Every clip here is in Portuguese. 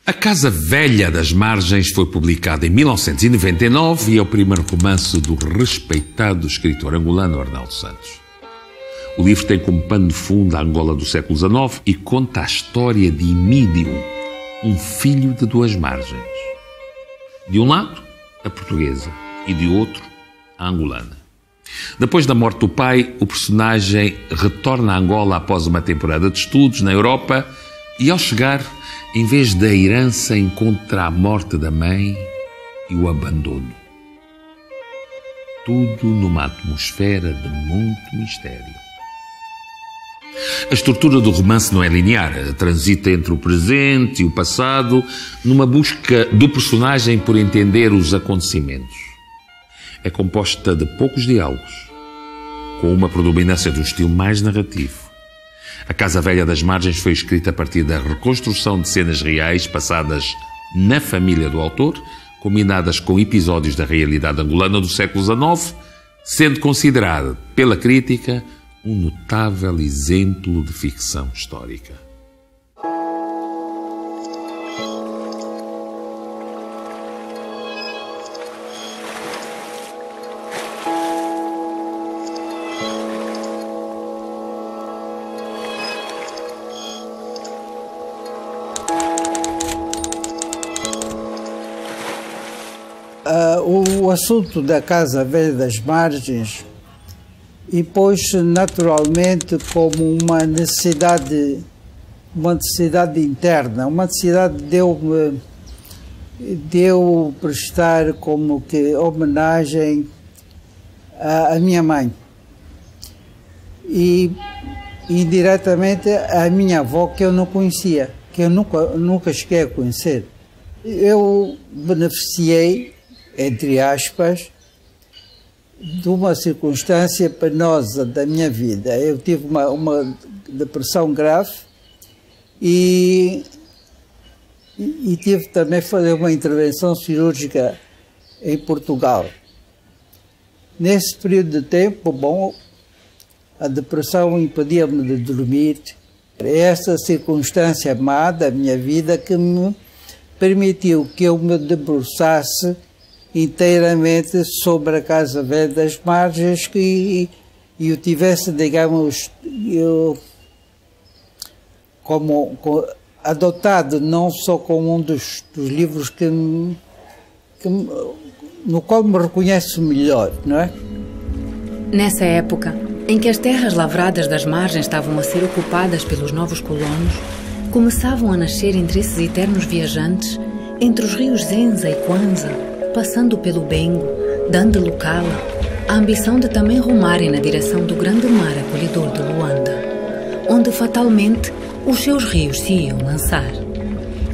A Casa Velha das Margens foi publicada em 1999 e é o primeiro romance do respeitado escritor angolano Arnaldo Santos. O livro tem como pano de fundo a Angola do século XIX e conta a história de Emídio, um filho de duas margens. De um lado, a portuguesa, e de outro, a angolana. Depois da morte do pai, o personagem retorna a Angola após uma temporada de estudos na Europa e, ao chegar, em vez da herança, encontra a morte da mãe e o abandono. Tudo numa atmosfera de muito mistério. A estrutura do romance não é linear, transita entre o presente e o passado, numa busca do personagem por entender os acontecimentos. É composta de poucos diálogos, com uma predominância de um estilo mais narrativo. A Casa Velha das Margens foi escrita a partir da reconstrução de cenas reais passadas na família do autor, combinadas com episódios da realidade angolana do século XIX, sendo considerada pela crítica um notável exemplo de ficção histórica. O assunto da Casa Velha das Margens impôs-se naturalmente como uma necessidade interna, uma necessidade de eu prestar como que homenagem à minha mãe e indiretamente à minha avó, que eu não conhecia, que eu nunca cheguei a conhecer. Eu beneficiei, entre aspas, de uma circunstância penosa da minha vida. Eu tive uma depressão grave e tive também que fazer uma intervenção cirúrgica em Portugal. Nesse período de tempo, bom, a depressão impedia-me de dormir. É essa circunstância má da minha vida que me permitiu que eu me debruçasse inteiramente sobre a Casa Velha das Margens e eu tivesse, digamos, adotado não só como um dos livros no qual me reconheço melhor, não é? Nessa época, em que as terras lavradas das margens estavam a ser ocupadas pelos novos colonos, começavam a nascer entre esses eternos viajantes, entre os rios Zenza e Kwanza, passando pelo Bengo, Dandelucala, a ambição de também rumarem na direção do grande mar acolhedor de Luanda, onde fatalmente os seus rios se iam lançar.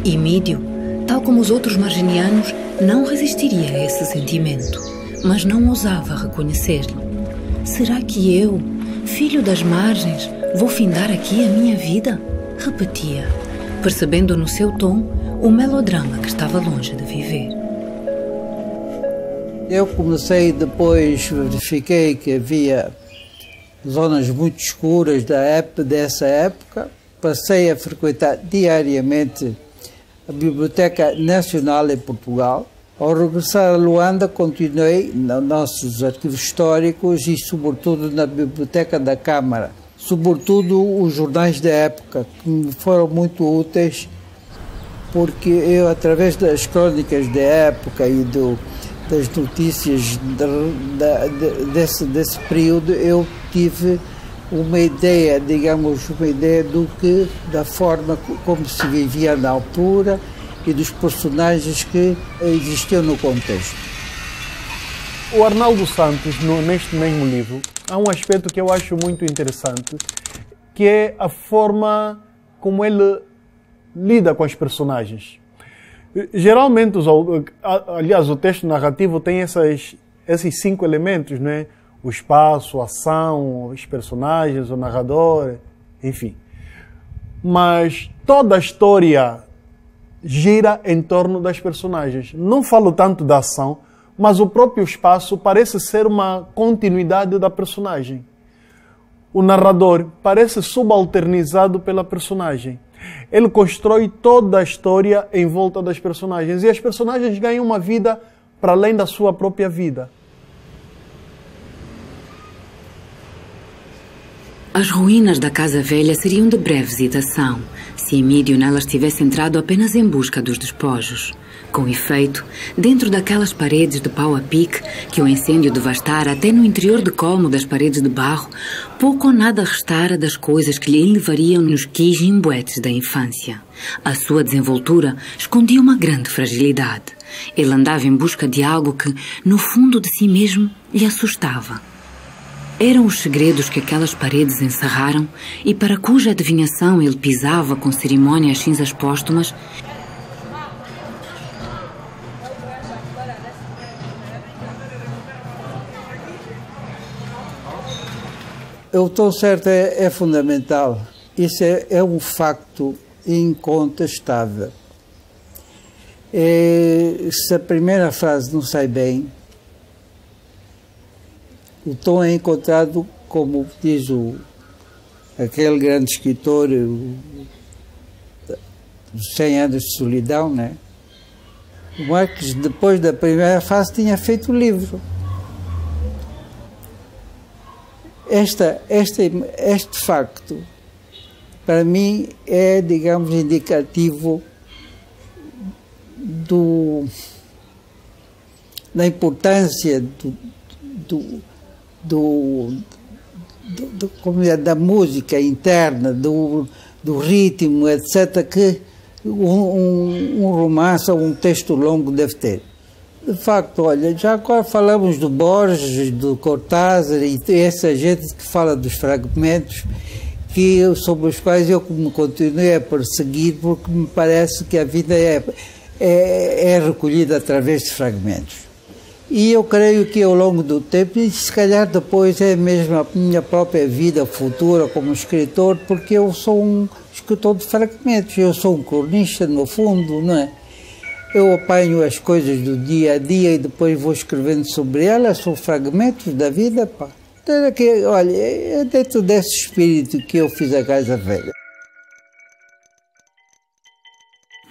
Emídio, tal como os outros marginianos, não resistiria a esse sentimento, mas não ousava reconhecer-lhe. Será que eu, filho das margens, vou findar aqui a minha vida? Repetia, percebendo no seu tom o melodrama que estava longe de viver. Eu comecei depois, verifiquei que havia zonas muito escuras dessa época. Passei a frequentar diariamente a Biblioteca Nacional em Portugal. Ao regressar a Luanda, continuei nos nossos arquivos históricos e, sobretudo, na Biblioteca da Câmara. Sobretudo os jornais da época, que me foram muito úteis, porque eu, através das crónicas da época e das notícias desse período, eu tive uma ideia, digamos, da forma como se vivia na altura e dos personagens que existiam no contexto. O Arnaldo Santos, neste mesmo livro, há um aspecto que eu acho muito interessante, que é a forma como ele lida com as personagens. Geralmente, aliás, o texto narrativo tem esses 5 elementos, não é? O espaço, a ação, os personagens, o narrador, enfim. Mas toda a história gira em torno das personagens. Não falo tanto da ação, mas o próprio espaço parece ser uma continuidade da personagem. O narrador parece subalternizado pela personagem. Ele constrói toda a história em volta das personagens. E as personagens ganham uma vida para além da sua própria vida. As ruínas da Casa Velha seriam de breve visitação, se Emílio nelas tivesse entrado apenas em busca dos despojos. Com efeito, dentro daquelas paredes de pau a pique que o incêndio devastara até no interior de colmo das paredes de barro, pouco ou nada restara das coisas que lhe levariam nos quis e embuetes da infância. A sua desenvoltura escondia uma grande fragilidade. Ele andava em busca de algo que, no fundo de si mesmo, lhe assustava. Eram os segredos que aquelas paredes encerraram e para cuja adivinhação ele pisava com cerimônia as cinzas póstumas. O tom certo é fundamental. Isso é um facto incontestável. Se a primeira frase não sai bem, o tom é encontrado, como diz aquele grande escritor, dos 100 anos de solidão, né? O Marques, depois da primeira fase, tinha feito o livro. Este facto, para mim, é, digamos, indicativo da importância da música interna, do ritmo, etc., que um romance ou um texto longo deve ter. De facto, olha, já agora falamos do Borges, do Cortázar e essa gente que fala dos fragmentos, sobre os quais eu me continuei a perseguir, porque me parece que a vida é recolhida através de fragmentos. E eu creio que ao longo do tempo, e se calhar depois é mesmo a minha própria vida futura como escritor, porque eu sou um escritor de fragmentos, eu sou um cronista no fundo, não é? Eu apanho as coisas do dia a dia e depois vou escrevendo sobre elas, são fragmentos da vida, pá. Olha, é dentro desse espírito que eu fiz a Casa Velha.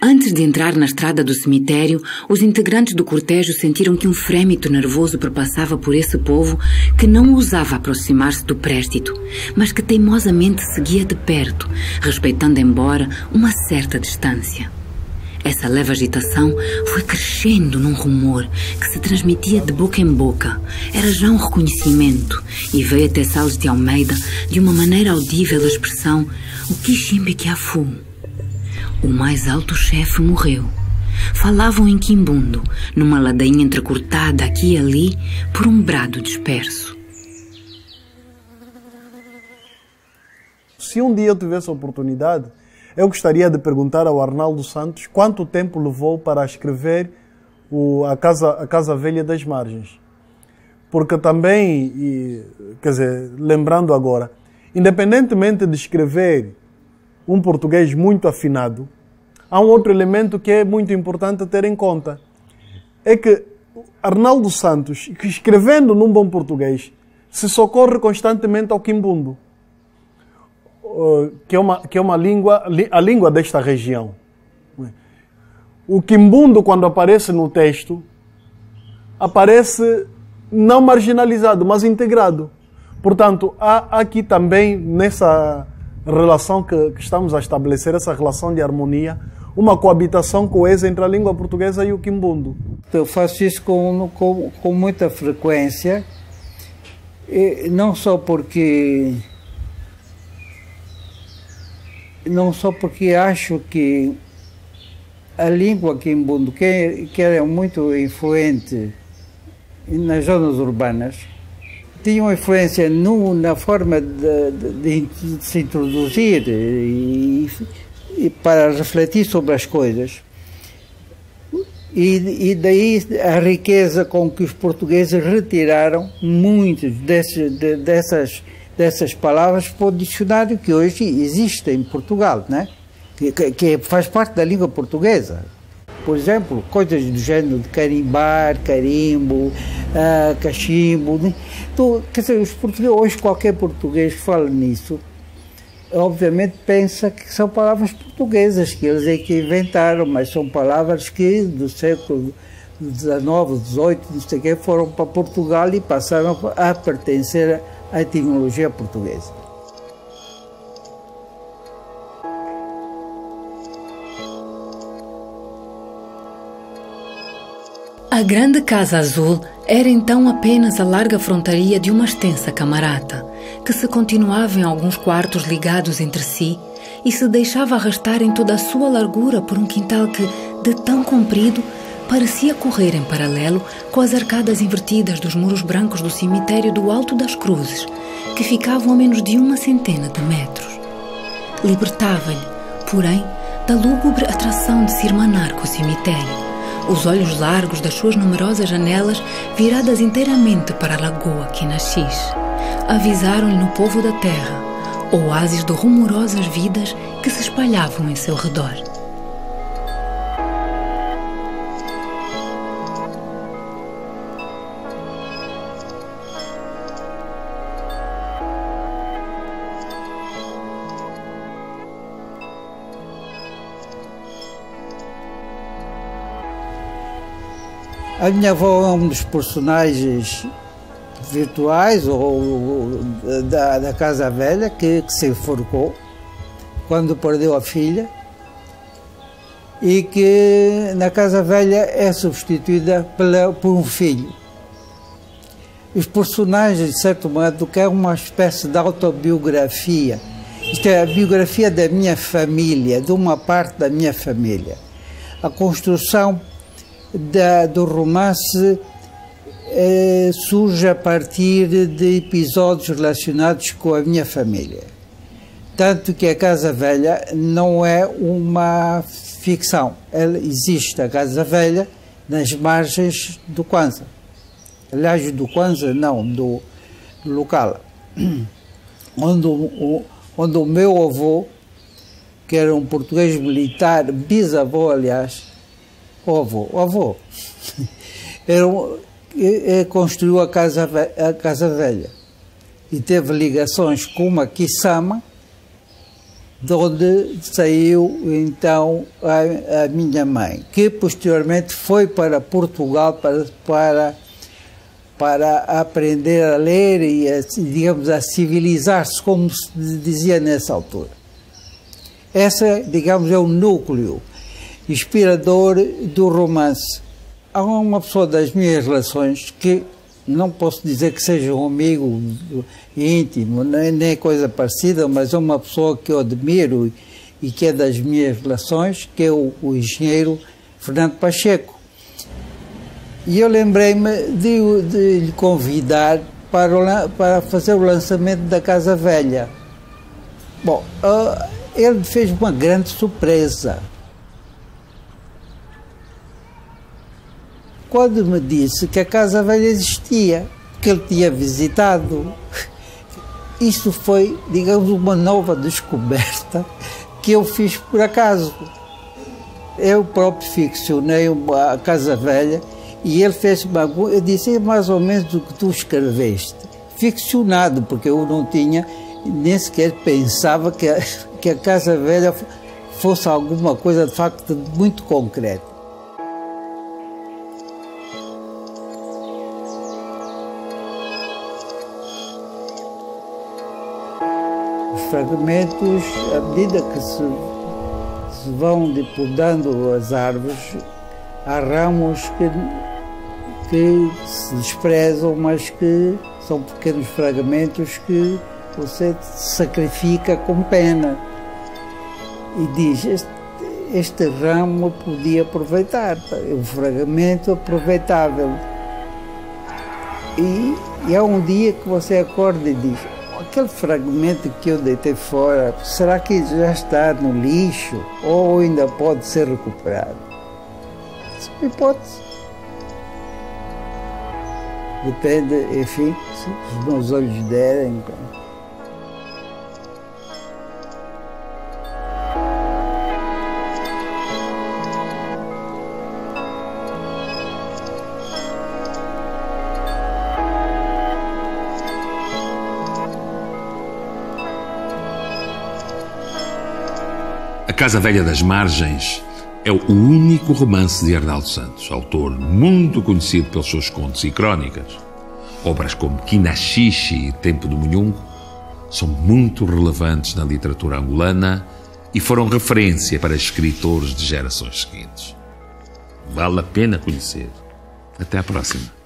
Antes de entrar na estrada do cemitério, os integrantes do cortejo sentiram que um frêmito nervoso perpassava por esse povo que não ousava aproximar-se do préstito, mas que teimosamente seguia de perto, respeitando embora uma certa distância. Essa leve agitação foi crescendo num rumor que se transmitia de boca em boca. Era já um reconhecimento e veio até Salles de Almeida de uma maneira audível a expressão "o Quiximbe que afu". O mais alto chefe morreu. Falavam em Quimbundo, numa ladainha entrecortada aqui e ali por um brado disperso. Se um dia eu tivesse a oportunidade, eu gostaria de perguntar ao Arnaldo Santos quanto tempo levou para escrever a Casa Velha das Margens. Porque também, quer dizer, lembrando agora, independentemente de escrever um português muito afinado, há um outro elemento que é muito importante ter em conta. É que Arnaldo Santos, escrevendo num bom português, se socorre constantemente ao quimbundo, que é uma língua, a língua desta região. O quimbundo, quando aparece no texto, aparece não marginalizado, mas integrado. Portanto, há aqui também, nessa relação que estamos a estabelecer, essa relação de harmonia, uma coabitação coesa entre a língua portuguesa e o quimbundo. Eu faço isso com muita frequência, não só porque acho que a língua quimbundo, que era muito influente nas zonas urbanas, tinha uma influência na forma de se introduzir e para refletir sobre as coisas. E daí a riqueza com que os portugueses retiraram muitas dessas palavras para o dicionário que hoje existe em Portugal, né? que faz parte da língua portuguesa. Por exemplo, coisas do gênero de carimbar, carimbo, cachimbo. Né? Então, quer dizer, os portugueses, hoje qualquer português que fala nisso obviamente pensa que são palavras portuguesas, que eles é que inventaram, mas são palavras que do século XIX, XVIII, não sei o quê, foram para Portugal e passaram a pertencer à etimologia portuguesa. A grande Casa Azul era então apenas a larga frontaria de uma extensa camarata, que se continuava em alguns quartos ligados entre si e se deixava arrastar em toda a sua largura por um quintal que, de tão comprido, parecia correr em paralelo com as arcadas invertidas dos muros brancos do cemitério do Alto das Cruzes, que ficavam a menos de 100 metros. Libertava-lhe, porém, da lúgubre atração de se irmanar com o cemitério. Os olhos largos das suas numerosas janelas, viradas inteiramente para a lagoa Quinaxis, avisaram-lhe no povo da terra, oásis de rumorosas vidas que se espalhavam em seu redor. A minha avó é um dos personagens virtuais da Casa Velha que se enforcou quando perdeu a filha e que na Casa Velha é substituída por um filho. Os personagens, de certo modo, que é uma espécie de autobiografia. Isto é a biografia da minha família, de uma parte da minha família. A construção do romance surge a partir de episódios relacionados com a minha família. Tanto que a Casa Velha não é uma ficção. Ela existe, a Casa Velha, nas margens do Kwanza. Aliás, do Kwanza não, do local. Onde o meu avô, que era um português militar, bisavô, aliás, o avô construiu a Casa Velha e teve ligações com uma Kisama, de onde saiu então a minha mãe, que posteriormente foi para Portugal para aprender a ler e, digamos, a civilizar-se, como se dizia nessa altura. Essa, digamos, é o núcleo inspirador do romance. Há uma pessoa das minhas relações que não posso dizer que seja um amigo íntimo, nem coisa parecida, mas é uma pessoa que eu admiro e que é das minhas relações, que é o engenheiro Fernando Pacheco. E eu lembrei-me de lhe convidar para fazer o lançamento da Casa Velha. Bom, ele fez uma grande surpresa. Quando me disse que a Casa Velha existia, que ele tinha visitado, isso foi, digamos, uma nova descoberta que eu fiz por acaso. Eu próprio ficcionei a Casa Velha e ele fez eu disse, é mais ou menos o que tu escreveste. Ficcionado, porque eu não tinha, nem sequer pensava que a Casa Velha fosse alguma coisa de facto muito concreta. Fragmentos, à medida que se vão podando as árvores, há ramos que se desprezam, mas que são pequenos fragmentos que você sacrifica com pena. E diz, este ramo podia aproveitar, é um fragmento aproveitável. E há um dia que você acorda e diz, aquele fragmento que eu deitei fora, será que já está no lixo ou ainda pode ser recuperado? Isso é uma hipótese. Depende, enfim, se os meus olhos derem. A Casa Velha das Margens é o único romance de Arnaldo Santos, autor muito conhecido pelos seus contos e crónicas. Obras como Quinaxixe e Tempo do Munhungo são muito relevantes na literatura angolana e foram referência para escritores de gerações seguintes. Vale a pena conhecer. Até à próxima.